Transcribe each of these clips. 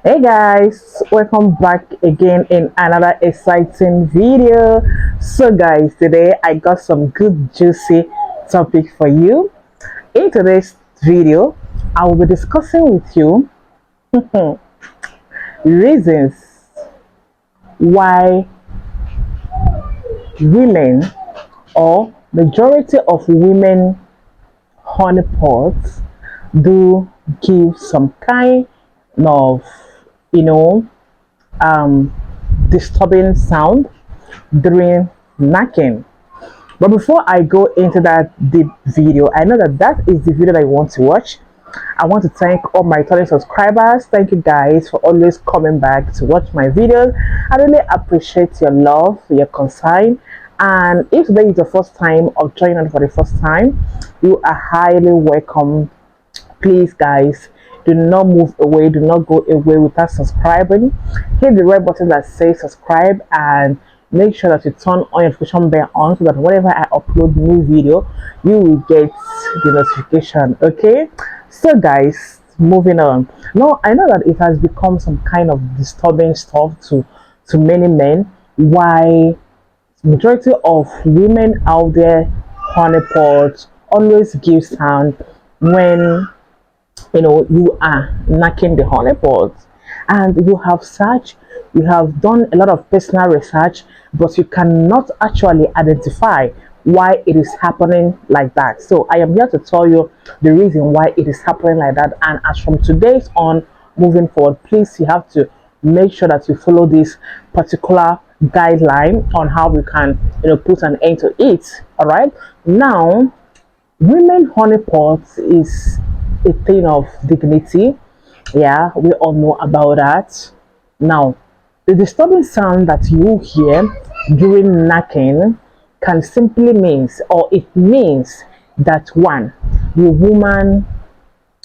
Hey guys, welcome back again in another exciting video. So guys, today I got some good juicy topic for you. In today's video, I will be discussing with you reasons why women or majority of women honeypots do give some kind of you know um disturbing sound during knacking. But before I go into that deep video, I know that is the video that you want to watch. I want to thank all my returning subscribers. Thank you guys for always coming back to watch my videos. I really appreciate your love, your concern. And if today is the first time of joining us for the first time, you are highly welcome. Please guys, do not move away, do not go away without subscribing. Hit the red button that says subscribe and make sure that you turn on your notification bell on so that whenever I upload new video you will get the notification. Okay, so guys, moving on. Now I know that it has become some kind of disturbing stuff to many men why majority of women out there honeypots always give sound when you are knocking the honeypots, and you have searched, you have done a lot of personal research, but you cannot actually identify why it is happening like that. So I am here to tell you the reason why it is happening like that. And as from today's on moving forward, please, you have to make sure that you follow this particular guideline on how we can put an end to it. All right, now women honeypots is a thing of dignity. Yeah, we all know about that. Now, the disturbing sound that you hear during knacking can simply means, or it means that one, the woman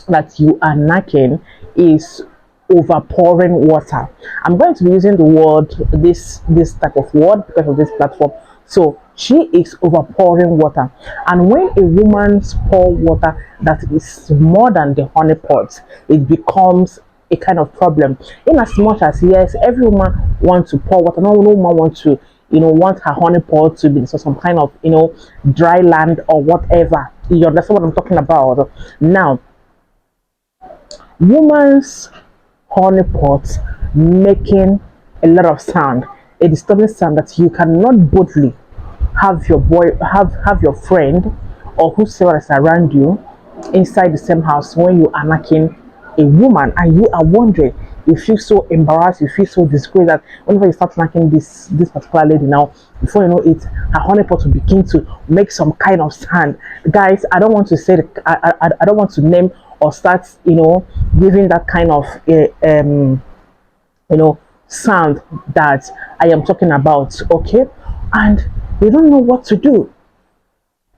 that you are knacking is overpouring water. I'm going to be using the word this type of word because of this platform. So she is overpouring water, and when a woman pour water that is more than the honey pot, it becomes a kind of problem. In as much as yes, every woman wants to pour water, no woman wants to want her honey pot to be so some kind of dry land or whatever. You understand what I'm talking about? Now, woman's honeypots making a lot of sound, a disturbing sound that you cannot boldly have your have your friend or whosoever is around you inside the same house when you are knocking a woman, and you are wondering, you feel so embarrassed, you feel so disgraced that whenever you start knocking this particular lady, now before you know it, her honeypot will begin to make some kind of sound. Guys, I don't want to say I don't want to name or start giving that kind of sound that I am talking about. Okay, and they don't know what to do.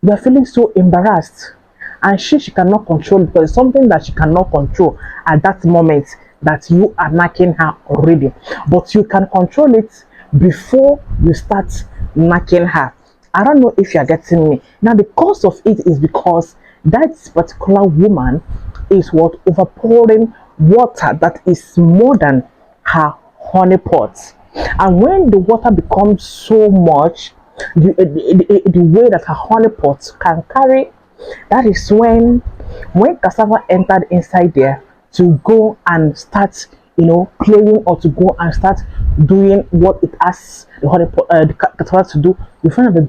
They're feeling so embarrassed, and she cannot control it, because it's something that she cannot control at that moment that you are knocking her already, but you can control it before you start knocking her. I don't know if you are getting me now. The cause of it is because that particular woman is what overpouring water that is more than her honey pot. And when the water becomes so much, the way that her honey pot can carry, that is when cassava entered inside there to go and start playing, or to go and start doing what it asks the cassava to do, you find out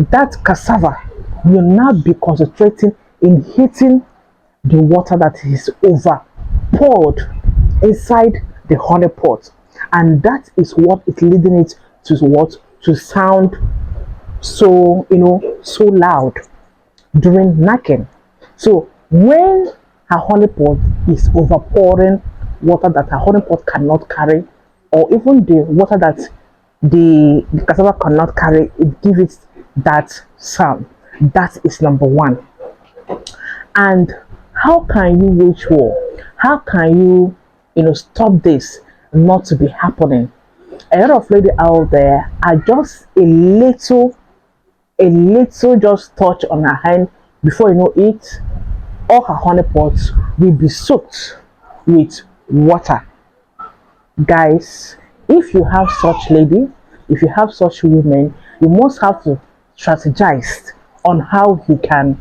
that cassava will now be concentrating in hitting the water that is over poured inside the honey pot, and that is what is leading it to sound so so loud during knacking. So when her honey pot is overpouring water that her honey pot cannot carry, or even the water that the cassava cannot carry, it gives it that sound. That is number one. And how can you wage war? How can stop this not to be happening? A lot of ladies out there are just a little just touch on her hand, before you know it, all her honey pots will be soaked with water. Guys, if you have such lady, if you have such women, you must have to strategize on how you can